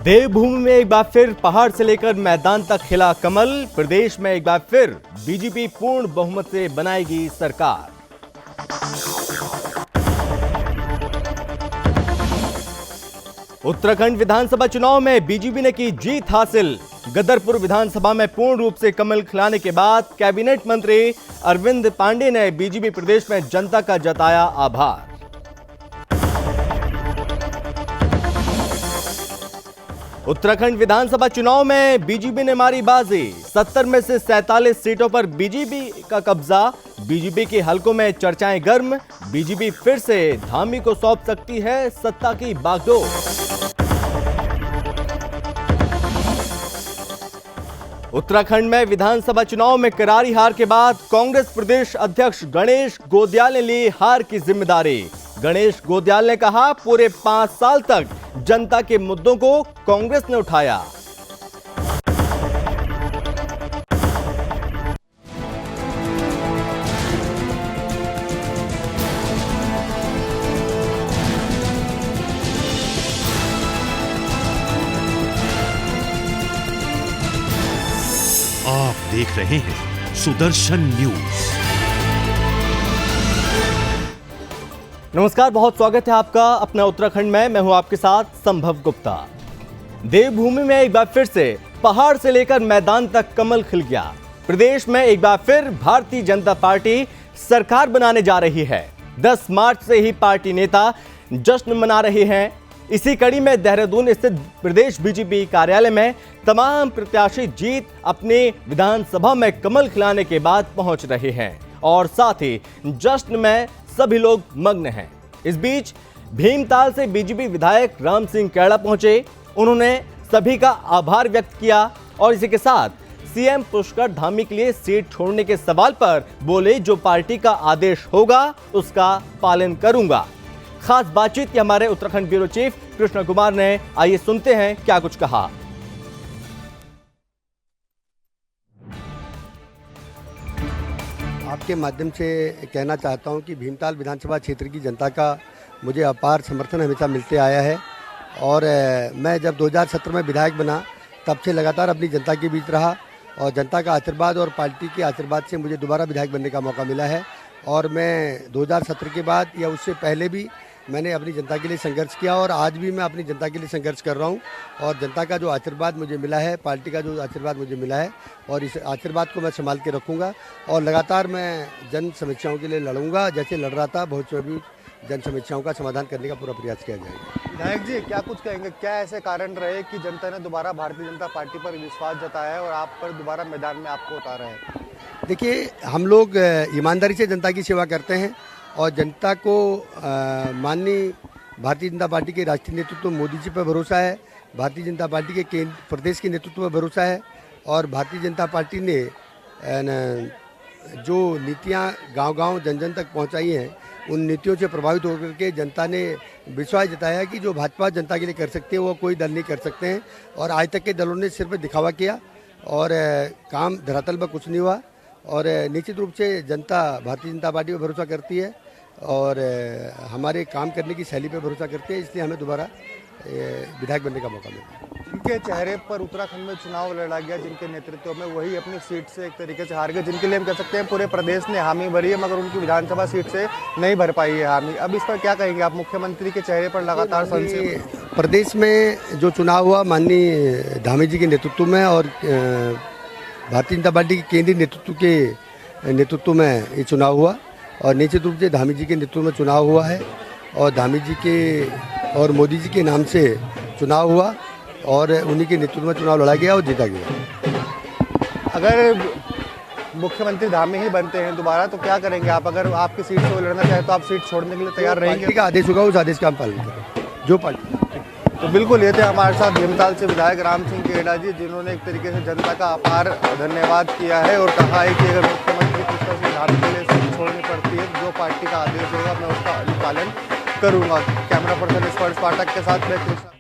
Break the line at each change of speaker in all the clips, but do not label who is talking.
देवभूमि में एक बार फिर पहाड़ से लेकर मैदान तक खिला कमल। प्रदेश में एक बार फिर बीजेपी पूर्ण बहुमत से बनाएगी सरकार। उत्तराखंड विधानसभा चुनाव में बीजेपी ने की जीत हासिल। गदरपुर विधानसभा में पूर्ण रूप से कमल खिलाने के बाद कैबिनेट मंत्री अरविंद पांडे ने बीजेपी प्रदेश में जनता का जताया आभार। उत्तराखंड विधानसभा चुनाव में बीजेपी ने मारी बाजी। 70 में से 47 सीटों पर बीजेपी का कब्जा। बीजेपी के हलकों में चर्चाएं गर्म। बीजेपी फिर से धामी को सौंप सकती है सत्ता की बागडोर। उत्तराखंड में विधानसभा चुनाव में करारी हार के बाद कांग्रेस प्रदेश अध्यक्ष गणेश गोंदियाल ने ली हार की जिम्मेदारी। गणेश गोंदियाल ने कहा, पूरे 5 साल तक जनता के मुद्दों को कांग्रेस ने उठाया।
आप देख रहे हैं सुदर्शन न्यूज।
नमस्कार, बहुत स्वागत है आपका अपना उत्तराखंड में। मैं हूं आपके साथ संभव गुप्ता। देवभूमि में एक बार फिर से पहाड़ से लेकर मैदान तक कमल खिल गया। प्रदेश में एक बार फिर भारतीय जनता पार्टी सरकार बनाने जा रही है। 10 मार्च से ही पार्टी नेता जश्न मना रहे हैं। इसी कड़ी में देहरादून स्थित प्रदेश बीजेपी कार्यालय में तमाम प्रत्याशी जीत अपने विधानसभा में कमल खिलाने के बाद पहुंच रहे हैं और साथ ही जश्न में सभी लोग मग्न हैं। इस बीच भीमताल से बीजेपी विधायक राम सिंह कैड़ा पहुंचे। उन्होंने सभी का आभार व्यक्त किया और इसी के साथ सीएम पुष्कर धामी के लिए सीट छोड़ने के सवाल पर बोले, जो पार्टी का आदेश होगा उसका पालन करूंगा। खास बातचीत की हमारे उत्तराखंड ब्यूरो चीफ कृष्ण कुमार ने। आइए सुनते हैं क्या कुछ कहा।
आपके माध्यम से कहना चाहता हूं कि भीमताल विधानसभा क्षेत्र की जनता का मुझे अपार समर्थन हमेशा मिलते आया है और मैं जब 2017 में विधायक बना तब से लगातार अपनी जनता के बीच रहा और जनता का आशीर्वाद और पार्टी के आशीर्वाद से मुझे दोबारा विधायक बनने का मौका मिला है। और मैं 2017 के बाद या उससे पहले भी मैंने अपनी जनता के लिए संघर्ष किया और आज भी मैं अपनी जनता के लिए संघर्ष कर रहा हूं और जनता का जो आशीर्वाद मुझे मिला है, पार्टी का जो आशीर्वाद मुझे मिला है और इस आशीर्वाद को मैं संभाल के रखूंगा और लगातार मैं जन समस्याओं के लिए लड़ूंगा। जैसे लड़ रहा था, बहुत भी जन समस्याओं का समाधान करने का पूरा प्रयास किया जाएगा।
विधायक जी, क्या कुछ कहेंगे? क्या ऐसे कारण रहे कि जनता ने दोबारा भारतीय जनता पार्टी पर विश्वास जताया है और आप पर दोबारा मैदान में आपको उतारा है?
देखिए, हम लोग ईमानदारी से जनता की सेवा करते हैं और जनता को माननीय भारतीय जनता पार्टी के राष्ट्रीय नेतृत्व मोदी जी पर भरोसा है। भारतीय जनता पार्टी के प्रदेश के नेतृत्व पर भरोसा है और भारतीय जनता पार्टी ने जो नीतियां गांव-गांव जन-जन तक पहुंचाई हैं, उन नीतियों से प्रभावित होकर के जनता ने विश्वास जताया कि जो भाजपा जनता के लिए कर सकते हैं वो कोई दल नहीं कर सकते हैं। और आज तक के दलों ने सिर्फ दिखावा किया और काम धरातल पर कुछ नहीं हुआ और निश्चित रूप से जनता भारतीय जनता पार्टी पर भरोसा करती है और हमारे काम करने की शैली पर भरोसा करते हैं, इसलिए हमें दोबारा विधायक बनने का मौका मिला।
जिनके चेहरे पर उत्तराखंड में चुनाव लड़ा गया, जिनके नेतृत्व में, वही अपनी सीट से एक तरीके से हार गए, जिनके लिए हम कह सकते हैं पूरे प्रदेश ने हामी भरी है मगर उनकी विधानसभा सीट से नहीं भर पाई है हामी। अब इस पर क्या कहेंगे आप? मुख्यमंत्री के चेहरे पर लगातार संशय।
प्रदेश में जो चुनाव हुआ माननीय धामी जी के नेतृत्व में और भारतीय जनता पार्टी के केंद्रीय नेतृत्व के नेतृत्व में ये चुनाव हुआ और निश्चित रूप से धामी जी के नेतृत्व में चुनाव हुआ है और धामी जी के और मोदी जी के नाम से चुनाव हुआ और उन्हीं के नेतृत्व में चुनाव लड़ा गया और जीता गया।
अगर मुख्यमंत्री धामी ही बनते हैं दोबारा तो क्या करेंगे आप? अगर आपकी सीट से वो लड़ना चाहे तो आप सीट छोड़ने के लिए तैयार रहेंगे?
पार्टी का आदेश होगा, उस आदेश का हम पालन करेंगे जो पार्टी।
तो बिल्कुल ये थे हमारे साथ भीमताल से विधायक राम सिंह कैड़ा जी, जिन्होंने एक तरीके से जनता का अपार धन्यवाद किया है और कहा है कि अगर मुख्यमंत्री पुष्कर सिंह धामी के लिए सीट छोड़नी पड़ती है जो पार्टी का आदेश होगा मैं उसका अनुपालन करूंगा। कैमरा पर्सन स्पर्श पाठक के साथ मैं कृष्ण।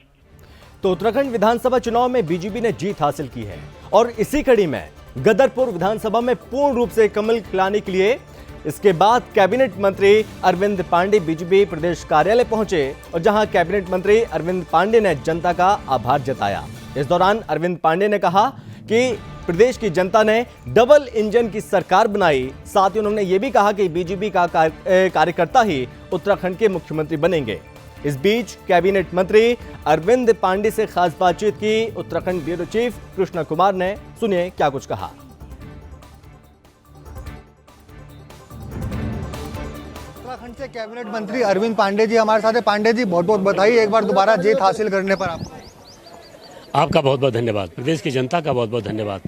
तो उत्तराखंड विधानसभा चुनाव में बीजेपी ने जीत हासिल की है और इसी कड़ी में गदरपुर विधानसभा में पूर्ण रूप से कमल खिलाने के लिए इसके बाद कैबिनेट मंत्री अरविंद पांडे बीजेपी प्रदेश कार्यालय पहुंचे और जहां कैबिनेट मंत्री अरविंद पांडे ने जनता का आभार जताया। इस दौरान अरविंद पांडे ने कहा कि प्रदेश की जनता ने डबल इंजन की सरकार बनाई। साथ ही उन्होंने ये भी कहा कि बीजेपी का कार्यकर्ता ही उत्तराखंड के मुख्यमंत्री बनेंगे। इस बीच कैबिनेट मंत्री अरविंद पांडे से खास बातचीत की उत्तराखंड ब्यूरो चीफ कृष्णा कुमार ने। सुनिए क्या कुछ कहा।
उत्तराखंड से कैबिनेट मंत्री अरविंद पांडे जी हमारे साथ हैं। पांडे जी, बहुत बहुत बधाई एक बार दोबारा जीत हासिल करने पर आपको।
आपका बहुत बहुत धन्यवाद। प्रदेश की जनता का बहुत बहुत धन्यवाद,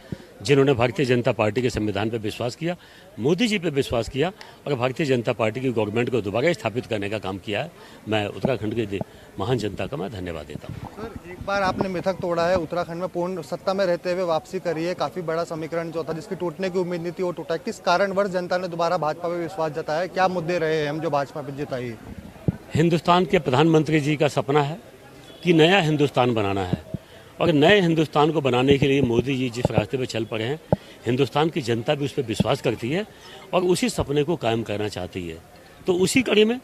जिन्होंने भारतीय जनता पार्टी के संविधान पर विश्वास किया, मोदी जी पे विश्वास किया और भारतीय जनता पार्टी की गवर्नमेंट को दोबारा स्थापित करने का काम किया है। मैं उत्तराखंड की महान जनता का मैं धन्यवाद देता हूँ।
सर, एक बार आपने मिथक तोड़ा है, उत्तराखंड में पूर्ण सत्ता में रहते हुए वापसी करी है। काफी बड़ा समीकरण जो था, जिसकी टूटने की उम्मीद नहीं थी, वो टूटा है। किस कारणवश जनता ने दोबारा भाजपा पे विश्वास जताया? क्या मुद्दे रहे हैं हम जो भाजपा पे जिताई?
हिंदुस्तान के प्रधानमंत्री जी का सपना है कि नया हिंदुस्तान बनाना है और नए हिंदुस्तान को बनाने के लिए मोदी जी जिस रास्ते पर चल पड़े हैं, हिंदुस्तान की जनता भी उस पर विश्वास करती है और उसी सपने को कायम करना चाहती है। तो उसी कड़ी में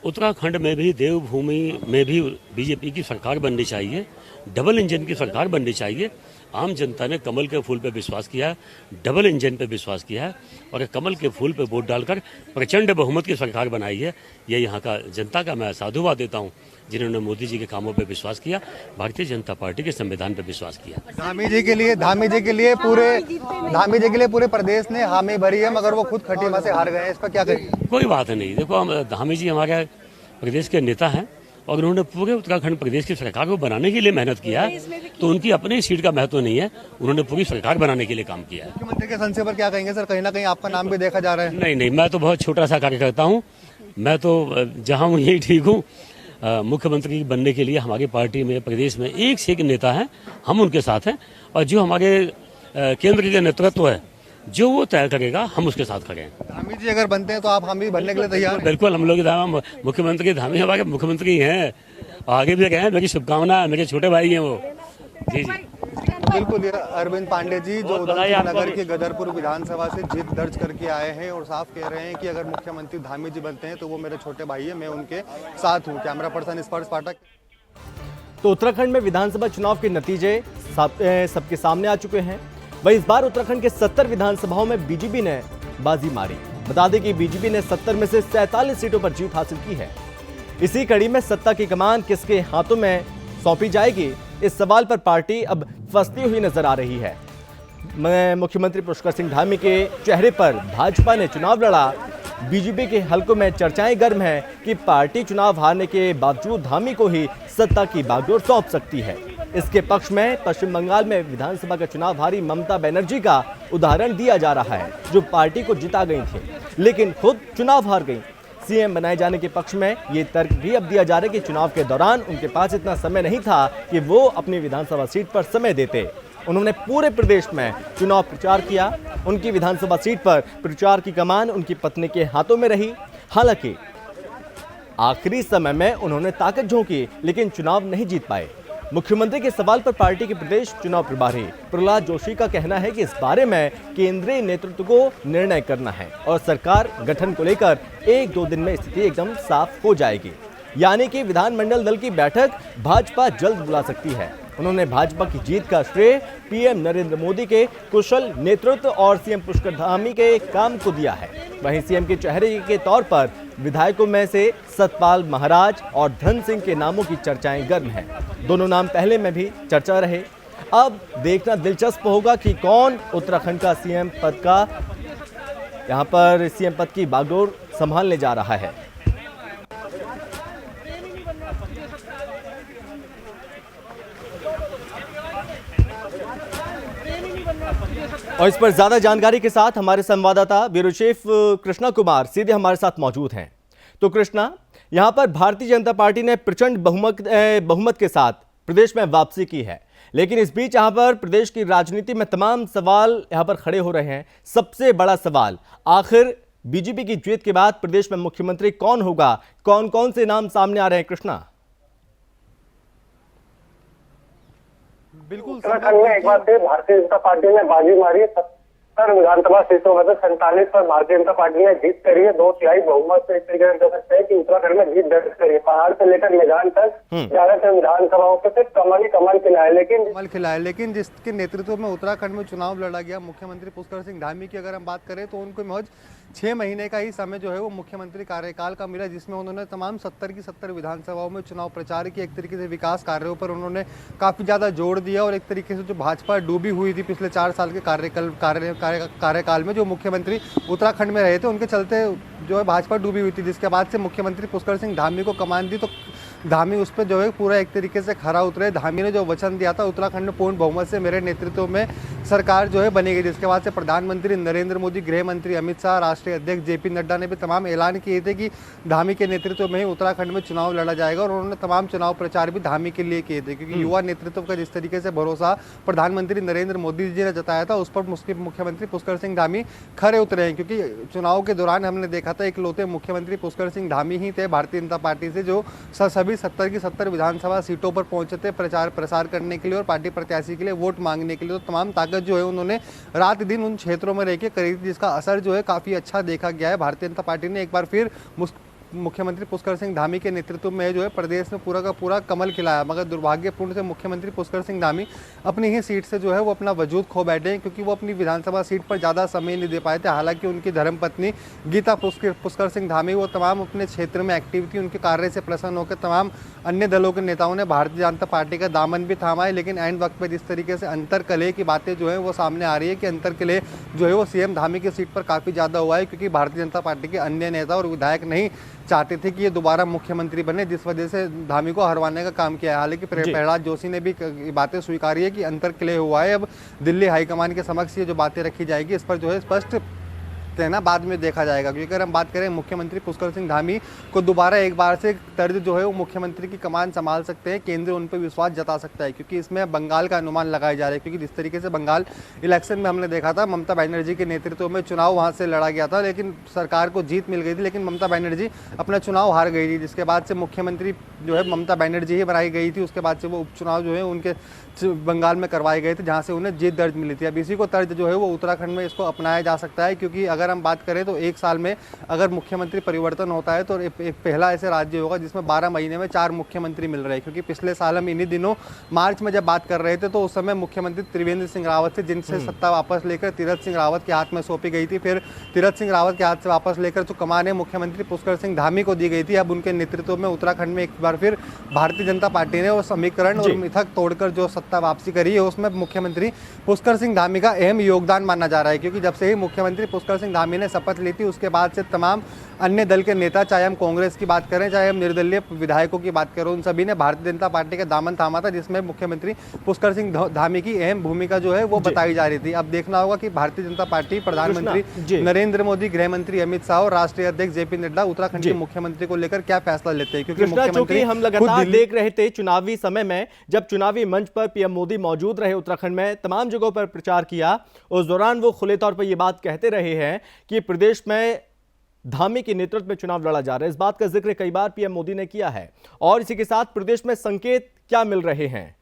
उत्तराखंड में भी, देवभूमि में भी बीजेपी की सरकार बननी चाहिए, डबल इंजन की सरकार बननी चाहिए। आम जनता ने कमल के फूल पे विश्वास किया है, डबल इंजन पे विश्वास किया है और कमल के फूल पे वोट डालकर प्रचंड बहुमत की सरकार बनाई है। ये यहाँ का जनता का मैं साधुवाद देता हूँ, जिन्होंने मोदी जी के कामों पे विश्वास किया, भारतीय जनता पार्टी के संविधान पे विश्वास किया।
धामी जी के लिए पूरे प्रदेश ने हामी भरी है, मगर वो खुद खटीमा से हार गए हैं। इस पर क्या कहेंगे?
कोई बात नहीं। देखो, हम धामी जी हमारे प्रदेश के नेता हैं और उन्होंने पूरे उत्तराखंड प्रदेश की सरकार को बनाने के लिए मेहनत किया है, तो उनकी अपनी सीट का महत्व नहीं है, उन्होंने पूरी सरकार बनाने के लिए काम किया है।
मुख्यमंत्री के संशय पर क्या कहेंगे सर? कहीं ना कहीं आपका नाम भी देखा जा रहा है।
नहीं, मैं तो बहुत छोटा सा कार्य करता हूँ। मैं तो जहाँ हूँ यही ठीक हूँ। मुख्यमंत्री बनने के लिए हमारी पार्टी में प्रदेश में एक से एक नेता हैं, हम उनके साथ हैं और जो हमारे केंद्र के नेतृत्व है, जो वो तय करेगा, हम उसके साथ खड़े हैं।
धामी जी अगर बनते हैं तो आप हामी बनने के लिए तैयार हैं?
बिल्कुल, हम लोग मुख्यमंत्री धामी हमारे मुख्यमंत्री हैं, आगे भी रहे हैं। मेरी शुभकामना, मेरे छोटे भाई हैं वो। जी जी
बिल्कुल। ये अरविंद पांडे जी जो उधमसिंह नगर के गदरपुर विधानसभा से जीत दर्ज करके आए हैं और साफ कह रहे हैं कि अगर मुख्यमंत्री धामी जी बनते हैं तो वो मेरे छोटे भाई है, मैं उनके साथ हूँ। कैमरा पर्सन स्पर्श पाठक।
तो उत्तराखंड में विधानसभा चुनाव के नतीजे सबके सामने आ चुके हैं। वही इस बार उत्तराखंड के 70 विधानसभाओं में बीजेपी ने बाजी मारी। बता दें कि बीजेपी ने 70 में से 47 सीटों पर जीत हासिल की है। इसी कड़ी में सत्ता की कमान किसके हाथों में सौंपी जाएगी, इस सवाल पर पार्टी अब फंसती हुई नजर आ रही है। मुख्यमंत्री पुष्कर सिंह धामी के चेहरे पर भाजपा ने चुनाव लड़ा। बीजेपी के हलकों में चर्चाएं गर्म हैं कि पार्टी चुनाव हारने के बावजूद धामी को ही सत्ता की बागडोर सौंप सकती है। इसके पक्ष में पश्चिम बंगाल में विधानसभा का चुनाव हारी ममता बनर्जी का उदाहरण दिया जा रहा है, जो पार्टी को जिता गई थी लेकिन खुद चुनाव हार गई। सीएम बनाए जाने के पक्ष में ये तर्क भी अब दिया जा रहा है कि चुनाव के दौरान उनके पास इतना समय नहीं था कि वो अपनी विधानसभा सीट पर समय देते। उन्होंने पूरे प्रदेश में चुनाव प्रचार किया। उनकी विधानसभा सीट पर प्रचार की कमान उनकी पत्नी के हाथों में रही। हालांकि आखिरी समय में उन्होंने ताकत झोंकी लेकिन चुनाव नहीं जीत पाए। मुख्यमंत्री के सवाल पर पार्टी के प्रदेश चुनाव प्रभारी प्रहलाद जोशी का कहना है कि इस बारे में केंद्रीय नेतृत्व को निर्णय करना है और सरकार गठन को लेकर 1-2 दिन में स्थिति एकदम साफ हो जाएगी। यानी कि विधानमंडल दल की बैठक भाजपा जल्द बुला सकती है। उन्होंने भाजपा की जीत का श्रेय पीएम नरेंद्र मोदी के कुशल नेतृत्व और सीएम पुष्कर धामी के काम को दिया है। वहीं सीएम के चेहरे के तौर पर विधायकों में से सतपाल महाराज और धन सिंह के नामों की चर्चाएं गर्म हैं। दोनों नाम पहले में भी चर्चा रहे। अब देखना दिलचस्प होगा कि कौन उत्तराखंड का सीएम पद का यहाँ पर सीएम पद की बागडोर संभालने जा रहा है। और इस पर ज्यादा जानकारी के साथ हमारे संवाददाता ब्यूरो चीफ कृष्णा कुमार सीधे हमारे साथ मौजूद हैं। तो कृष्णा, यहां पर भारतीय जनता पार्टी ने प्रचंड बहुमत के साथ प्रदेश में वापसी की है, लेकिन इस बीच यहां पर प्रदेश की राजनीति में तमाम सवाल यहां पर खड़े हो रहे हैं। सबसे बड़ा सवाल, आखिर बीजेपी की जीत के बाद प्रदेश में मुख्यमंत्री कौन होगा? कौन कौन से नाम सामने आ रहे हैं कृष्णा?
बिल्कुल,
उत्तराखंड में एक बार फिर भारतीय जनता पार्टी ने बाजी मारी। 70 विधानसभा सीटों में से 47 पर भारतीय जनता पार्टी ने जीत करी है। 2/3 बहुमत से एक तरीके से कह सकते हैं कि उत्तराखंड में जीत दर्ज करी है। पहाड़ से लेकर मैदान तक ज्यादातर विधानसभाओं पे सिर्फ कमल ही कमल खिलाए,
लेकिन जिसके नेतृत्व में उत्तराखंड में चुनाव लड़ा गया मुख्यमंत्री पुष्कर सिंह धामी की अगर हम बात करें तो उनको महज 6 महीने का ही समय जो है वो मुख्यमंत्री कार्यकाल का मिला, जिसमें उन्होंने तमाम 70 की 70 विधानसभाओं में चुनाव प्रचार किया। एक तरीके से विकास कार्यों पर उन्होंने काफ़ी ज़्यादा जोर दिया और एक तरीके से जो भाजपा डूबी हुई थी पिछले 4 साल के कार्यकाल में, जो मुख्यमंत्री उत्तराखंड में रहे थे उनके चलते जो है भाजपा डूबी हुई थी, जिसके बाद से मुख्यमंत्री पुष्कर सिंह धामी को कमान दी तो धामी उस पर जो है पूरा एक तरीके से खरा उतरे। धामी ने जो वचन दिया था उत्तराखंड में पूर्ण बहुमत से मेरे नेतृत्व में सरकार जो है बनेगी, जिसके बाद से प्रधानमंत्री नरेंद्र मोदी, गृह मंत्री अमित शाह, राष्ट्रीय अध्यक्ष जेपी नड्डा ने भी तमाम ऐलान किए थे कि धामी के नेतृत्व में ही उत्तराखंड में चुनाव लड़ा जाएगा और उन्होंने तमाम चुनाव प्रचार भी धामी के लिए किए थे, क्योंकि युवा नेतृत्व का जिस तरीके से भरोसा प्रधानमंत्री नरेंद्र मोदी जी ने जताया था उस पर मुख्यमंत्री पुष्कर सिंह धामी खरे उतरे हैं। क्योंकि चुनाव के दौरान हमने देखा था इकलौते मुख्यमंत्री पुष्कर सिंह धामी ही थे भारतीय जनता पार्टी से जो सभी 70 की 70 विधानसभा सीटों पर पहुंचे थे प्रचार प्रसार करने के लिए और पार्टी प्रत्याशी के लिए वोट मांगने के लिए। तो तमाम ताकत जो है उन्होंने रात दिन उन क्षेत्रों में रहकर करी थी, जिसका असर जो है काफ़ी अच्छा देखा गया है। भारतीय जनता पार्टी ने एक बार फिर मुख्यमंत्री पुष्कर सिंह धामी के नेतृत्व में जो है प्रदेश में पूरा का पूरा कमल खिलाया, मगर दुर्भाग्यपूर्ण से मुख्यमंत्री पुष्कर सिंह धामी अपनी ही सीट से जो है वो अपना वजूद खो बैठे हैं, क्योंकि वो अपनी विधानसभा सीट पर ज़्यादा समय नहीं दे पाए थे। हालांकि उनकी धर्मपत्नी गीता पुष्कर सिंह धामी वो तमाम अपने क्षेत्र में एक्टिव थी, उनके कार्य से प्रसन्न होकर तमाम अन्य दलों के नेताओं ने भारतीय जनता पार्टी का दामन भी थामा है। लेकिन एंड वक्त पर जिस तरीके से अंतरकलह की बातें जो है वो सामने आ रही है कि अंतरकलह जो है वो सीएम धामी की सीट पर काफ़ी ज़्यादा हुआ है, क्योंकि भारतीय जनता पार्टी के अन्य नेता और विधायक नहीं चाहते थे कि ये दोबारा मुख्यमंत्री बने, जिस वजह से धामी को हरवाने का काम किया है। हालांकि प्रहलाद जोशी ने भी बातें स्वीकारी है कि अंतरकलह हुआ है। अब दिल्ली हाईकमान के समक्ष ये जो बातें रखी जाएगी इस पर जो है स्पष्ट ना बाद में देखा जाएगा। क्योंकि अगर हम बात करें मुख्यमंत्री पुष्कर सिंह धामी को दोबारा एक बार से तर्ज जो है वो मुख्यमंत्री की कमान संभाल सकते हैं, केंद्र उन पर विश्वास जता सकता है, क्योंकि इसमें बंगाल का अनुमान लगाया जा रहा है। क्योंकि जिस तरीके से बंगाल इलेक्शन में हमने देखा था ममता बनर्जी के नेतृत्व में चुनाव वहाँ से लड़ा गया था, लेकिन सरकार को जीत मिल गई थी, लेकिन ममता बनर्जी अपना चुनाव हार गई थी, जिसके बाद से मुख्यमंत्री जो है ममता बनर्जी ही बनाई गई थी। उसके बाद से वो उपचुनाव जो है उनके बंगाल में करवाए गए थे, जहाँ से उन्हें जीत दर्ज मिली थी। अब इसी को तर्ज जो है वो उत्तराखंड में इसको अपनाया जा सकता है, क्योंकि अगर हम बात करें तो एक साल में अगर मुख्यमंत्री परिवर्तन होता है तो एक पहला ऐसे राज्य होगा जिसमें 12 महीने में 4 मुख्यमंत्री मिल रहे हैं। क्योंकि पिछले साल हम इन्हीं दिनों मार्च में जब बात कर रहे थे तो उस समय मुख्यमंत्री त्रिवेंद्र सिंह रावत थे, जिनसे सत्ता वापस लेकर तीरथ सिंह रावत के हाथ में सौंपी गई थी। फिर तीरथ सिंह रावत के हाथ से वापस लेकर जो कमान मुख्यमंत्री पुष्कर सिंह धामी को दी गई थी। अब उनके नेतृत्व में उत्तराखंड में एक बार फिर भारतीय जनता पार्टी ने वो समीकरण और मिथक तोड़कर जो सत्ता वापसी करी है उसमें मुख्यमंत्री पुष्कर सिंह धामी का अहम योगदान माना जा रहा है। क्योंकि जब से ही मुख्यमंत्री पुष्कर सिंह धामी ने शपथ ली थी उसके बाद से तमाम अन्य दल के नेता, चाहे हम कांग्रेस की बात करें चाहे हम निर्दलीय विधायकों की बात करें, उन सभी ने भारतीय जनता पार्टी का दामन थामा था, जिसमें मुख्यमंत्री पुष्कर सिंह धामी की अहम भूमिका जो है वो बताई जा रही थी। अब देखना होगा कि भारतीय जनता पार्टी, प्रधानमंत्री नरेंद्र मोदी, गृह मंत्री अमित शाह और राष्ट्रीय अध्यक्ष जेपी नड्डा उत्तराखंड के मुख्यमंत्री को लेकर क्या फैसला लेते हैं। क्योंकि मुख्यमंत्री
हम लगातार देख रहे थे चुनावी समय में जब चुनावी मंच पर पीएम मोदी मौजूद रहे, उत्तराखंड में तमाम जगहों पर प्रचार किया, उस दौरान वो खुले तौर पर यह बात कहते रहे हैं कि प्रदेश में धामी के नेतृत्व में चुनाव लड़ा जा रहा है। इस बात का जिक्र कई बार पीएम मोदी ने किया है। और इसी के साथ प्रदेश में संकेत क्या मिल रहे हैं?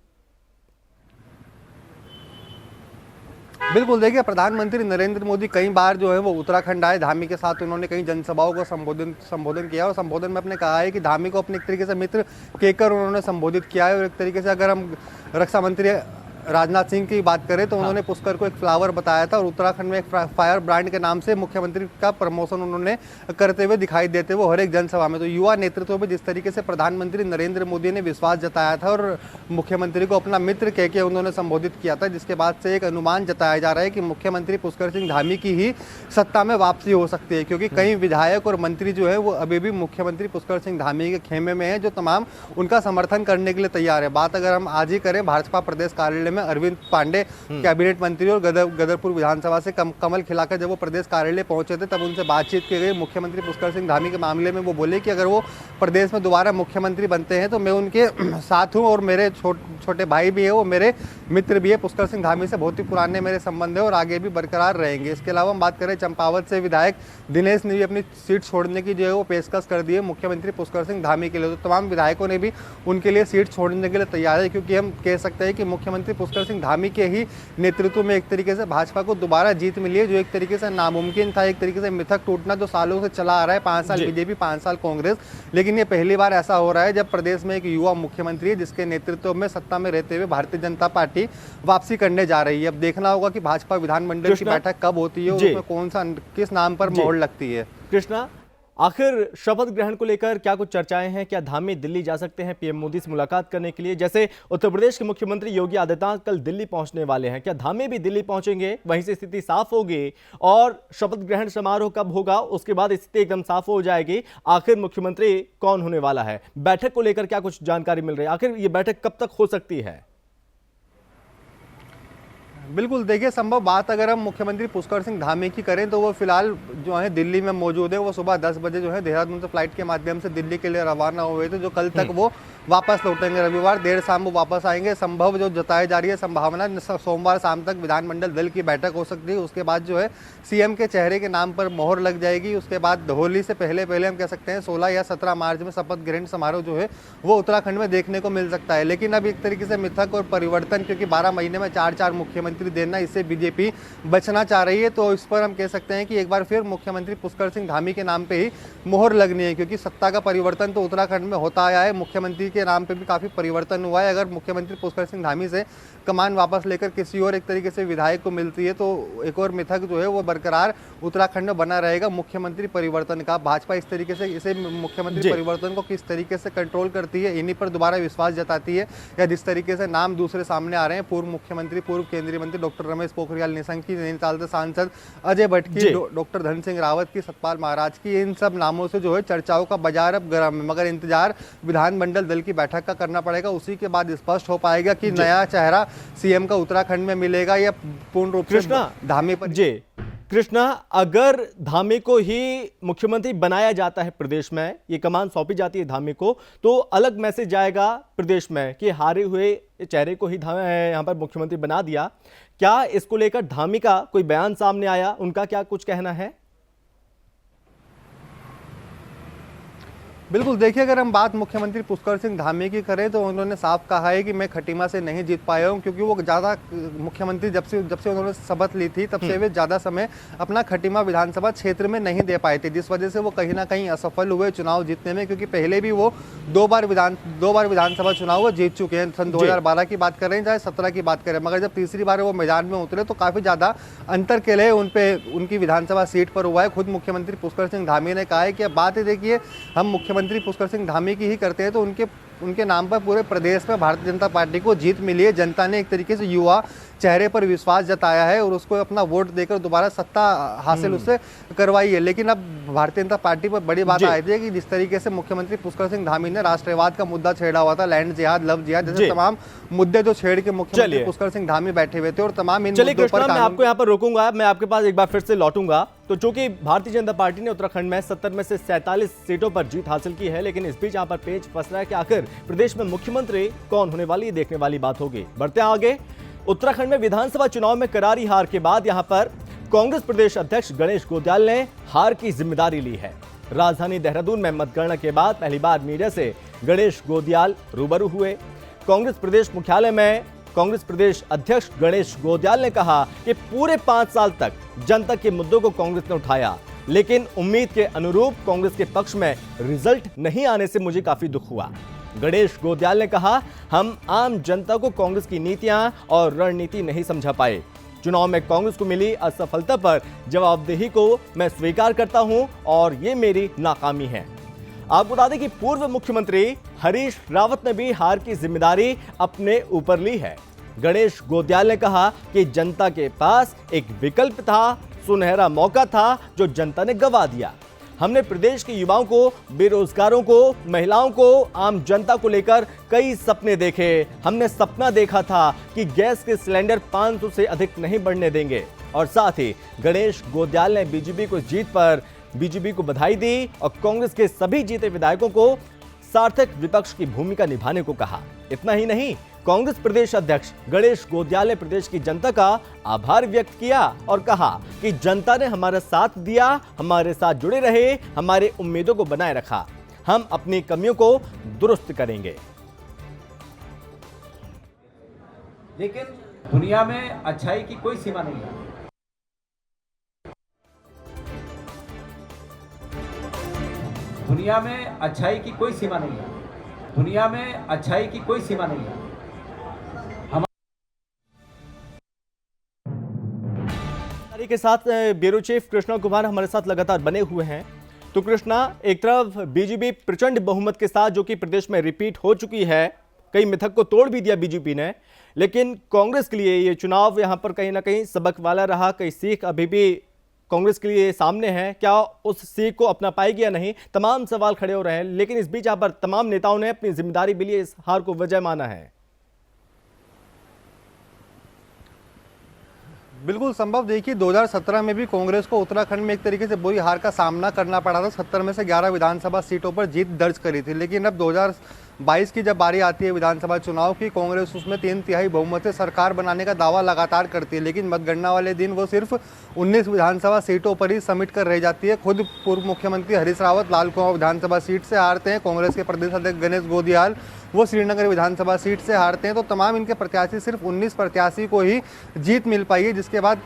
बिल्कुल, देखिए प्रधानमंत्री नरेंद्र मोदी कई बार जो है वो उत्तराखंड आए, धामी के साथ उन्होंने कई जनसभाओं को संबोधन किया और संबोधन में अपने कहा है कि धामी को अपने एक तरीके से मित्र कहकर उन्होंने संबोधित किया है। और एक तरीके से अगर हम रक्षा मंत्री राजनाथ सिंह की बात करें तो उन्होंने पुष्कर को एक फ्लावर बताया था और उत्तराखंड में एक फायर ब्रांड के नाम से मुख्यमंत्री का प्रमोशन उन्होंने करते हुए दिखाई देते वो हर एक जनसभा में। तो युवा नेतृत्व में जिस तरीके से प्रधानमंत्री नरेंद्र मोदी ने विश्वास जताया था और मुख्यमंत्री को अपना मित्र कह के उन्होंने संबोधित किया था, जिसके बाद से एक अनुमान जताया जा रहा है कि मुख्यमंत्री पुष्कर सिंह धामी की ही सत्ता में वापसी हो सकती है। क्योंकि कई विधायक और मंत्री जो है वो अभी भी मुख्यमंत्री पुष्कर सिंह धामी के खेमे में है, जो तमाम उनका समर्थन करने के लिए तैयार है। बात अगर हम आज ही करें भाजपा प्रदेश कार्यालय में अरविंद पांडे कैबिनेट मंत्री और गदरपुर विधानसभा से कमल खिलाकर जब वो प्रदेश कार्यालय पहुंचे थे तब उनसे बातचीत की गई। मुख्यमंत्री पुष्कर सिंह धामी के मामले में वो बोले कि अगर वो प्रदेश में दोबारा मुख्यमंत्री बनते हैं तो मैं उनके साथ हूं और मेरे छोटे भाई भी है, वो मेरे मित्र भी है। पुष्कर सिंह धामी से बहुत ही पुराने मेरे संबंध है और आगे भी बरकरार रहेंगे। इसके अलावा हम बात करें चंपावत से विधायक दिनेश ने भी अपनी सीट छोड़ने की जो है वो पेशकश कर दी है मुख्यमंत्री पुष्कर सिंह धामी के लिए। तो तमाम विधायकों ने भी उनके लिए सीट छोड़ने के लिए तैयार है, क्योंकि हम कह सकते हैं कि मुख्यमंत्री पुष्कर सिंह धामी के ही नेतृत्व में एक तरीके से भाजपा को दोबारा जीत मिली है, जो एक तरीके से नामुमकिन था, एक तरीके से मिथक टूटना जो सालों से चला आ रहा है, 5 साल बीजेपी 5 साल कांग्रेस। लेकिन ये पहली बार ऐसा हो रहा है जब प्रदेश में एक युवा मुख्यमंत्री है जिसके नेतृत्व में सत्ता में रहते हुए भारतीय जनता पार्टी वापसी करने जा रही है। अब देखना होगा कि भाजपा विधानमंडल की बैठक कब होती है और उसमें कौन सा किस नाम पर मोहर लगती है।
कृष्णा, आखिर शपथ ग्रहण को लेकर क्या कुछ चर्चाएं हैं? क्या धामी दिल्ली जा सकते हैं पीएम मोदी से मुलाकात करने के लिए? जैसे उत्तर प्रदेश के मुख्यमंत्री योगी आदित्यनाथ कल दिल्ली पहुंचने वाले हैं, क्या धामी भी दिल्ली पहुंचेंगे? वहीं से स्थिति साफ होगी और शपथ ग्रहण समारोह कब होगा उसके बाद स्थिति एकदम साफ हो जाएगी। आखिर मुख्यमंत्री कौन होने वाला है? बैठक को लेकर क्या कुछ जानकारी मिल रही है? आखिर ये बैठक कब तक हो सकती है?
बिल्कुल, देखिए संभव बात अगर हम मुख्यमंत्री पुष्कर सिंह धामी की करें तो वो फिलहाल जो है दिल्ली में मौजूद है। वो सुबह 10 बजे जो है देहरादून से फ्लाइट के माध्यम से दिल्ली के लिए रवाना हुए थे, जो कल तक वो वापस लौटेंगे। रविवार देर शाम वो वापस आएंगे। संभव जो जताई जा रही है संभावना सोमवार शाम तक विधानमंडल दल की बैठक हो सकती है। उसके बाद जो है सीएम के चेहरे के नाम पर मोहर लग जाएगी। उसके बाद होली से पहले हम कह सकते हैं 16 या 17 मार्च में शपथ ग्रहण समारोह जो है वो उत्तराखंड में देखने को मिल सकता है। लेकिन अब एक तरीके से मिथक और परिवर्तन, क्योंकि 12 महीने में 4 मुख्यमंत्री देना, इससे बीजेपी बचना चाह रही है। तो इस पर हम कह सकते हैं कि एक बार फिर मुख्यमंत्री पुष्कर सिंह धामी के नाम पे ही मोहर लगनी है, क्योंकि सत्ता का परिवर्तन तो उत्तराखंड में होता आया है। मुख्यमंत्री के नाम पे भी काफी परिवर्तन हुआ है। अगर मुख्यमंत्री पुष्कर सिंह धामी से कमान वापस लेकर किसी और एक तरीके से विधायक को मिलती है तो एक और मिथक जो है वो बरकरार उत्तराखंड में बना रहेगा मुख्यमंत्री परिवर्तन का। भाजपा इस तरीके से इसे मुख्यमंत्री परिवर्तन को किस तरीके से कंट्रोल करती है, इन्हीं पर दोबारा विश्वास जताती है, या जिस तरीके से नाम दूसरे सामने आ रहे हैं, पूर्व मुख्यमंत्री पूर्व केंद्रीय मंत्री डॉक्टर रमेश पोखरियाल निशंक की, नैनीताल से सांसद अजय भट्ट की, डॉक्टर धन सिंह रावत की, सतपाल महाराज की, इन सब नामों से जो है चर्चाओं का बाजार अब गर्म है। मगर इंतजार विधानमंडल दल की बैठक का करना पड़ेगा, उसी के बाद स्पष्ट हो पाएगा कि नया चेहरा सीएम का उत्तराखंड में मिलेगा या पूर्ण रूप से धामी पर।
जी कृष्णा, अगर धामी को ही मुख्यमंत्री बनाया जाता है प्रदेश में, ये कमान सौंपी जाती है धामी को, तो अलग मैसेज जाएगा प्रदेश में कि हारे हुए चेहरे को ही यहाँ पर मुख्यमंत्री बना दिया। क्या इसको लेकर धामी का कोई बयान सामने आया? उनका क्या कुछ कहना है?
बिल्कुल, देखिए अगर हम बात मुख्यमंत्री पुष्कर सिंह धामी की करें तो उन्होंने साफ कहा है कि मैं खटीमा से नहीं जीत पाया हूं, क्योंकि वो ज़्यादा मुख्यमंत्री जब से उन्होंने शपथ ली थी तब से वे ज़्यादा समय अपना खटीमा विधानसभा क्षेत्र में नहीं दे पाए थे, जिस वजह से वो कहीं ना कहीं असफल हुए चुनाव जीतने में। क्योंकि पहले भी वो दो बार विधानसभा चुनाव वो जीत चुके हैं। सन 2012 की बात करें चाहे 17 की बात करें, मगर जब तीसरी बार वो मैदान में उतरे तो काफ़ी ज़्यादा अंतर के लिए उनकी विधानसभा सीट पर हुआ है। खुद मुख्यमंत्री पुष्कर सिंह धामी ने कहा है कि अब बात है, देखिए हम मुख्यमंत्री पुष्कर सिंह धामी की ही करते हैं तो उनके नाम पर पूरे प्रदेश में भारतीय जनता पार्टी को जीत मिली है। जनता ने एक तरीके से युवा चेहरे पर विश्वास जताया है और उसको अपना वोट देकर दोबारा सत्ता हासिल उससे करवाई है। लेकिन अब भारतीय जनता पार्टी पर बड़ी बात आई थी कि जिस तरीके से मुख्यमंत्री पुष्कर सिंह धामी ने राष्ट्रवाद का मुद्दा छेड़ा हुआ था, लैंड जिहाद, लव जिहाद जैसे तमाम मुद्दे जो छेड़ के मुख्यमंत्री पुष्कर सिंह धामी बैठे हुए थे, और तमाम इन मुद्दों पर
मैं आपको यहाँ पर रोकूंगा, मैं आपके पास एक बार फिर से लौटूंगा। तो चूंकि भारतीय जनता पार्टी ने उत्तराखंड में 70 में से 47 सीटों पर जीत हासिल की है, लेकिन इस बीच यहाँ पर पेच फंस रहा है कि आखिर प्रदेश में मुख्यमंत्री कौन होने वाली, देखने वाली बात होगी। बढ़ते हैं आगे। उत्तराखंड में विधानसभा चुनाव में करारी हार के बाद यहां पर कांग्रेस प्रदेश अध्यक्ष गणेश गोंदियाल ने हार की जिम्मेदारी ली है। राजधानी देहरादून में मतगणना के बाद पहली बार मीडिया से गणेश गोंदियाल रूबरू हुए। कांग्रेस प्रदेश मुख्यालय में कांग्रेस प्रदेश अध्यक्ष गणेश गोंदियाल ने कहा कि पूरे 5 साल तक जनता के मुद्दों को कांग्रेस ने उठाया, लेकिन उम्मीद के अनुरूप कांग्रेस के पक्ष में रिजल्ट नहीं आने से मुझे काफी दुख हुआ। गणेश गोंदियाल ने कहा, हम आम जनता को कांग्रेस की नीतियां और रणनीति नहीं समझा पाए। चुनाव में कांग्रेस को मिली असफलता पर जवाबदेही को मैं स्वीकार करता हूं और ये मेरी नाकामी है। आपको बता दें कि पूर्व मुख्यमंत्री हरीश रावत ने भी हार की जिम्मेदारी अपने ऊपर ली है। गणेश गोंदियाल ने कहा कि जनता के पास एक विकल्प था, सुनहरा मौका था जो जनता ने गंवा दिया। हमने प्रदेश के युवाओं को, बेरोजगारों को, महिलाओं को, आम जनता को लेकर कई सपने देखे। हमने सपना देखा था कि गैस के सिलेंडर 500 से अधिक नहीं बढ़ने देंगे। और साथ ही गणेश गोंदियाल ने बीजेपी को जीत पर बीजेपी को बधाई दी और कांग्रेस के सभी जीते विधायकों को सार्थक विपक्ष की भूमिका निभाने को कहा। इतना ही नहीं, कांग्रेस प्रदेश अध्यक्ष गणेश गोंदियाल ने प्रदेश की जनता का आभार व्यक्त किया और कहा कि जनता ने हमारा साथ दिया, हमारे साथ जुड़े रहे, हमारे उम्मीदों को बनाए रखा। हम अपनी कमियों को दुरुस्त करेंगे।
लेकिन दुनिया में अच्छाई की कोई सीमा नहीं है। दुनिया में अच्छाई की कोई सीमा नहीं है। दुनिया में अच्छाई की कोई सीमा नहीं है।
के साथ ब्यूरो चीफ कृष्णा कुमार हमारे साथ लगातार बने हुए हैं। तो कृष्णा, एक तरफ बीजेपी प्रचंड बहुमत के साथ जो कि प्रदेश में रिपीट हो चुकी है, कई मिथक को तोड़ भी दिया बीजेपी ने, लेकिन कांग्रेस के लिए ये चुनाव यहां पर कहीं ना कहीं सबक वाला रहा। कई सीख अभी भी कांग्रेस के लिए सामने है, क्या उस सीख को अपना पाएगी या नहीं, तमाम सवाल खड़े हो रहे हैं। लेकिन इस बीच यहां पर तमाम नेताओं ने अपनी जिम्मेदारी भी लिए इस हार को वजह माना है।
बिल्कुल संभव। देखिए 2017 में भी कांग्रेस को उत्तराखंड में एक तरीके से बुरी हार का सामना करना पड़ा था। 70 में से 11 विधानसभा सीटों पर जीत दर्ज करी थी, लेकिन अब 2022 की जब बारी आती है विधानसभा चुनाव की, कांग्रेस उसमें 3/3 बहुमत से सरकार बनाने का दावा लगातार करती है, लेकिन मतगणना वाले दिन वो सिर्फ 19 विधानसभा सीटों पर ही समिट कर रह जाती है। खुद पूर्व मुख्यमंत्री हरीश रावत लाल कुआं विधानसभा सीट से हारते हैं। कांग्रेस के प्रदेश अध्यक्ष गणेश गोदियाल वो श्रीनगर विधानसभा सीट से हारते हैं। तो तमाम इनके प्रत्याशी, सिर्फ 19 प्रत्याशी को ही जीत मिल पाई है, जिसके बाद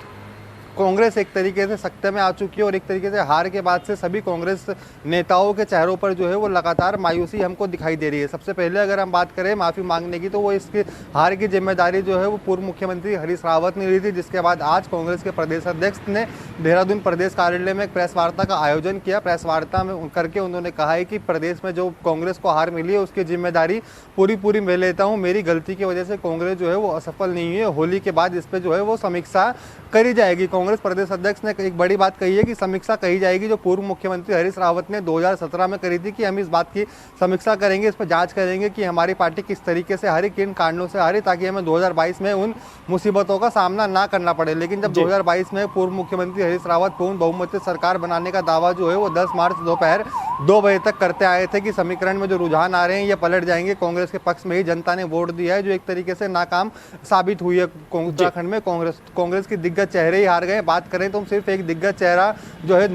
कांग्रेस एक तरीके से सख्ते में आ चुकी है। और एक तरीके से हार के बाद से सभी कांग्रेस नेताओं के चेहरों पर जो है वो लगातार मायूसी हमको दिखाई दे रही है। सबसे पहले अगर हम बात करें माफ़ी मांगने की, तो वो इसकी हार की जिम्मेदारी जो है वो पूर्व मुख्यमंत्री हरीश रावत ने ली थी, जिसके बाद आज कांग्रेस के प्रदेश अध्यक्ष ने देहरादून प्रदेश कार्यालय में एक प्रेस वार्ता का आयोजन किया। प्रेस वार्ता में करके उन्होंने कहा है कि प्रदेश में जो कांग्रेस को हार मिली है उसकी जिम्मेदारी पूरी मैं लेता हूँ। मेरी गलती की वजह से कांग्रेस जो है वो असफल नहीं है। होली के बाद इस पर जो है वो समीक्षा करी जाएगी। कांग्रेस प्रदेश अध्यक्ष ने एक बड़ी बात कही है कि समीक्षा कही जाएगी, जो पूर्व मुख्यमंत्री हरीश रावत ने 2017 में करी थी, कि हम इस बात की समीक्षा करेंगे, इस पर जांच करेंगे कि हमारी पार्टी किस तरीके से हारी, किन कारणों से हारी, ताकि हमें 2022 में उन मुसीबतों का सामना ना करना पड़े। लेकिन जब 2022 में पूर्व मुख्यमंत्री हरीश रावत पूर्ण बहुमत से सरकार बनाने का दावा जो है वो 10 मार्च दोपहर 2 बजे तक करते आए थे कि समीकरण में जो रुझान आ रहे हैं ये पलट जाएंगे, कांग्रेस के पक्ष में ही जनता ने वोट दिया है, जो एक तरीके से नाकाम साबित हुई है। उत्तराखंड में कांग्रेस की दिग्गज चेहरे ही हार गए। बात करें तो हम सिर्फ एक दिग्गज चेहरा जो है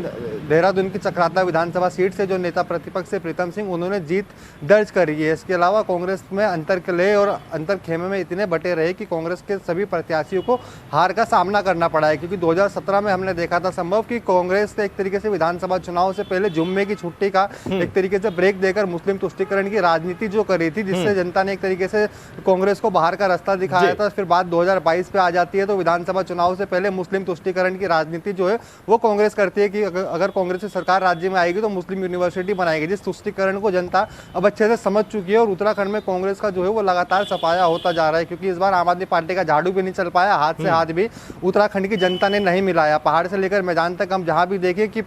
देहरादून की चक्राता विधानसभा सीट से जो नेता प्रतिपक्ष से प्रीतम सिंह, उन्होंने जीत दर्ज करी है। इसके अलावा कांग्रेस में अंतरकलह और अंतरखेमे में इतने बटे रहे कि कांग्रेस के सभी प्रत्याशियों को हार का सामना करना पड़ा है, क्योंकि 2017 में हमने देखा था संभव कि कांग्रेस एक तरीके से विधानसभा चुनाव से पहले जुम्मे की छुट्टी का एक तरीके से ब्रेक देकर मुस्लिम तुष्टीकरण की राजनीति जो करी थी, जिससे जनता ने एक तरीके से कांग्रेस को बाहर का रास्ता दिखाया था। फिर बात 2022 पे आ जाती है, तो विधानसभा चुनाव से पहले मुस्लिम तुष्टीकरण की राजनीति जो है वो कांग्रेस करती है कि अगर कांग्रेस की सरकार राज्य में आएगी तो मुस्लिम यूनिवर्सिटी बनाएगी, जिस तुष्टीकरण को जनता अब अच्छे से समझ चुकी है। और उत्तराखंड में कांग्रेस का जो है वो लगातार सफाया होता जा रहा है, क्योंकि इस बार आम आदमी पार्टी का झाड़ू भी नहीं चल पाया, हाथ से हाथ भी उत्तराखंड की जनता ने नहीं मिलाया। पहाड़ से लेकर मैदान तक हम जहां भी देखें कि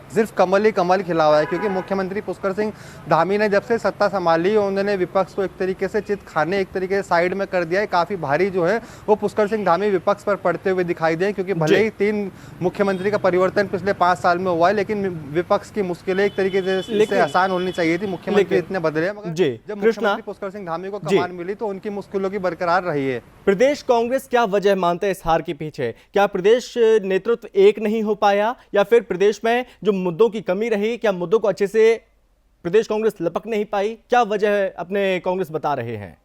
सिर्फ कमल ही कमल खिला हुआ है, क्योंकि मुख्यमंत्री पुष्कर सिंह धामी ने जब से सत्ता संभाली उन्होंने विपक्ष को एक तरीके से चित खाने एक तरीके से साइड में कर दिया है। काफ़ी भारी जो है वो पुष्कर सिंह धामी विपक्ष पर पड़ते हुए दिखाई दे, क्योंकि भले ही 3 मुख्यमंत्री का परिवर्तन पिछले 5 साल में हुआ है, लेकिन विपक्ष की मुश्किलें एक तरीके से आसान होनी चाहिए थी। मुख्यमंत्री इतने बदले, मगर जब मुख्यमंत्री पुष्कर सिंह धामी को कमान मिली तो उनकी मुश्किलों की बरकरार रही है।
प्रदेश कांग्रेस क्या वजह मानते हैं इस हार के पीछे? क्या प्रदेश नेतृत्व एक नहीं हो पाया, या फिर प्रदेश में जो मुद्दों की कमी रही, क्या मुद्दों को अच्छे से प्रदेश कांग्रेस लपक नहीं पाई? क्या वजह अपने कांग्रेस बता रहे हैं?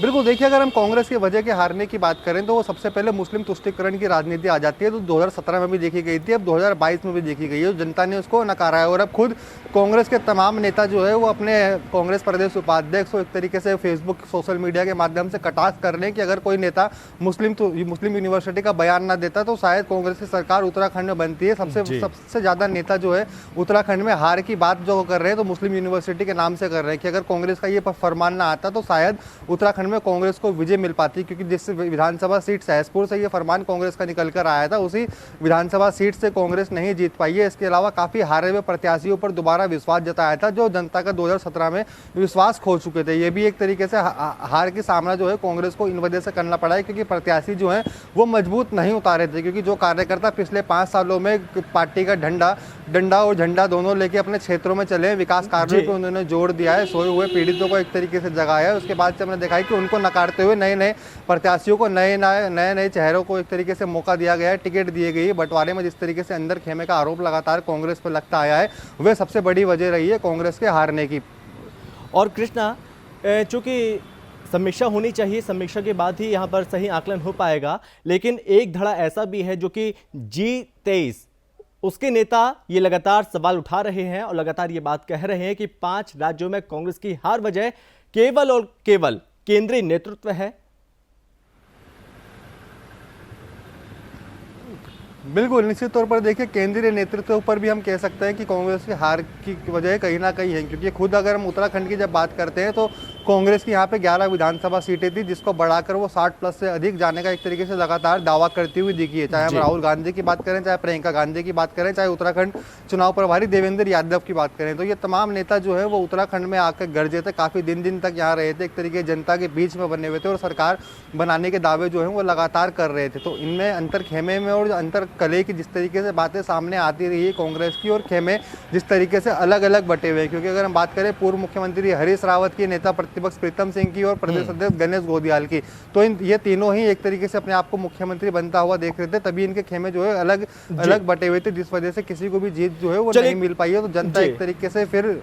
बिल्कुल, देखिए अगर हम कांग्रेस की वजह के हारने की बात करें तो वो सबसे पहले मुस्लिम तुष्टीकरण की राजनीति आ जाती है, तो 2017 में भी देखी गई थी, अब 2022 में भी देखी गई है। जनता ने उसको नकारा है और अब खुद कांग्रेस के तमाम नेता जो है वो अपने कांग्रेस प्रदेश उपाध्यक्ष को एक तरीके से फेसबुक सोशल मीडिया के माध्यम से कटाक्ष कर रहे हैं कि अगर कोई नेता मुस्लिम यूनिवर्सिटी का बयान ना देता तो शायद कांग्रेस की सरकार उत्तराखंड में बनती है। सबसे ज़्यादा नेता जो है उत्तराखंड में हार की बात जो कर रहे हैं तो मुस्लिम यूनिवर्सिटी के नाम से कर रहे हैं कि अगर कांग्रेस का ये फरमान ना आता तो शायद उत्तराखंड में कांग्रेस को विजय मिल पाती, क्योंकि जिस विधानसभा सीट सहसपुर से ये फरमान कांग्रेस का निकल कर आया था उसी विधानसभा सीट से कांग्रेस नहीं जीत पाई है। इसके अलावा काफ़ी हारे हुए प्रत्याशियों पर दोबारा विश्वास जताया था, जो जनता का 2017 में विश्वास खो चुके थे। ये भी एक तरीके से हार की सामना जो है कांग्रेस को इन वजह से करना पड़ा है, क्योंकि प्रत्याशी जो है वो मजबूत नहीं उतारे थे, क्योंकि जो कार्यकर्ता पिछले 5 सालों में पार्टी का डंडा और झंडा दोनों लेके अपने क्षेत्रों में चले, विकास कार्यों को उन्होंने जोड़ दिया है, सोए हुए पीड़ितों को एक तरीके से जगाया है। उसके बाद से हमने देखा है कि उनको नकारते हुए नए प्रत्याशियों को नए चेहरों को एक तरीके से मौका दिया गया है, टिकट दिए गई है। बंटवारे में जिस तरीके से अंदर खेमे का आरोप लगातार कांग्रेस पर लगता आया है, वह सबसे बड़ी वजह रही है कांग्रेस के हारने की।
और कृष्णा, चूंकि समीक्षा होनी चाहिए, समीक्षा के बाद ही यहाँ पर सही आकलन हो पाएगा। लेकिन एक धड़ा ऐसा भी है जो कि G23 उसके नेता ये लगातार सवाल उठा रहे हैं और लगातार ये बात कह रहे हैं कि 5 राज्यों में कांग्रेस की हार वजह केवल और केवल केंद्रीय नेतृत्व है।
बिल्कुल, निश्चित तौर पर देखिए केंद्रीय नेतृत्व पर भी हम कह सकते हैं कि कांग्रेस की हार की वजह कहीं ना कहीं है, क्योंकि खुद अगर हम उत्तराखंड की जब बात करते हैं तो कांग्रेस की यहाँ पे 11 विधानसभा सीटें थी, जिसको बढ़ाकर वो 60 प्लस से अधिक जाने का एक तरीके से लगातार दावा करती हुई दिखी है। चाहे हम राहुल गांधी की बात करें, चाहे प्रियंका गांधी की बात करें, चाहे उत्तराखंड चुनाव प्रभारी देवेंद्र यादव की बात करें, तो ये तमाम नेता जो है वो उत्तराखंड में आकर गरजे थे, काफ़ी दिन तक यहाँ रहे थे, एक तरीके जनता के बीच में बने हुए थे और सरकार बनाने के दावे जो है वो लगातार कर रहे थे। तो इनमें अंतर खेमे में और अंतर कले की जिस तरीके से बातें सामने आती रही है कांग्रेस की, और खेमे जिस तरीके से अलग अलग बटे हुए हैं, क्योंकि अगर हम बात करें पूर्व मुख्यमंत्री हरीश रावत की, नेता प्रतिपक्ष प्रीतम सिंह की और प्रदेश अध्यक्ष गणेश गोदियाल की, तो ये तीनों ही एक तरीके से अपने आप को मुख्यमंत्री बनता हुआ देख रहे थे, तभी इनके खेमे जो है अलग अलग बटे हुए थे, जिस वजह से किसी को भी जीत जो है वो नहीं मिल पाई है। तो जनता एक तरीके से फिर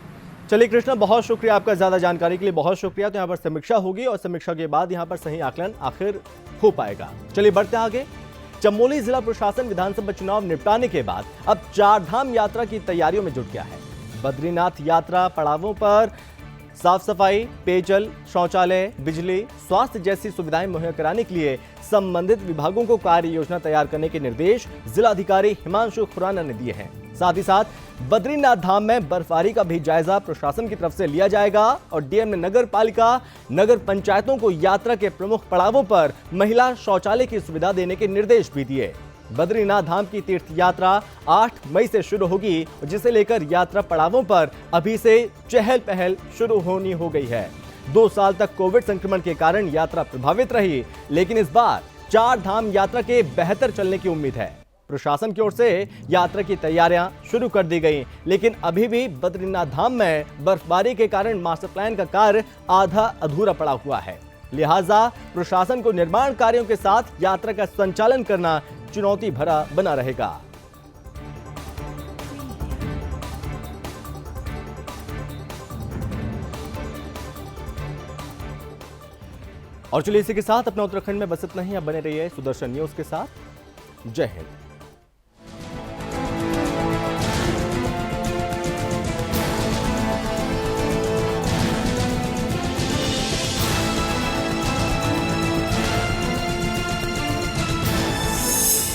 चलिए कृष्णा, बहुत शुक्रिया आपका, ज्यादा जानकारी के लिए बहुत शुक्रिया। तो यहाँ पर समीक्षा होगी और समीक्षा के बाद यहाँ पर सही आकलन आखिर हो पाएगा। चलिए बढ़ते हैं आगे। चमोली जिला प्रशासन विधानसभा चुनाव निपटाने के बाद अब 4 धाम यात्रा की तैयारियों में जुट गया है। बद्रीनाथ यात्रा पड़ावों पर साफ सफाई, पेयजल, शौचालय, बिजली, स्वास्थ्य जैसी सुविधाएं मुहैया कराने के लिए संबंधित विभागों को कार्य योजना तैयार करने के निर्देश जिलाधिकारी हिमांशु खुराना ने दिए हैं। साथ ही साथ बद्रीनाथ धाम में बर्फबारी का भी जायजा प्रशासन की तरफ से लिया जाएगा और डीएम ने नगर पालिका, नगर पंचायतों को यात्रा के प्रमुख पड़ावों पर महिला शौचालय की सुविधा देने के निर्देश भी दिए। बद्रीनाथ धाम की तीर्थ यात्रा 8 मई से शुरू होगी, जिसे लेकर यात्रा पड़ावों पर अभी से चहल पहल शुरू होनी हो गई है। 2 साल तक कोविड संक्रमण के कारण यात्रा प्रभावित रही, लेकिन इस बार 4 धाम यात्रा के बेहतर चलने की उम्मीद है। प्रशासन की ओर से यात्रा की तैयारियां शुरू कर दी गई, लेकिन अभी भी बद्रीनाथ धाम में बर्फबारी के कारण मास्टर प्लान का कार्य आधा अधूरा पड़ा हुआ है। लिहाजा प्रशासन को निर्माण कार्यों के साथ यात्रा का संचालन करना चुनौती भरा बना रहेगा। और चलिए इसी के साथ अपना उत्तराखंड में बस इतना ही। अब बने रहिए सुदर्शन न्यूज के साथ। जय हिंद।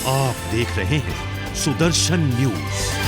आप देख रहे हैं सुदर्शन न्यूज।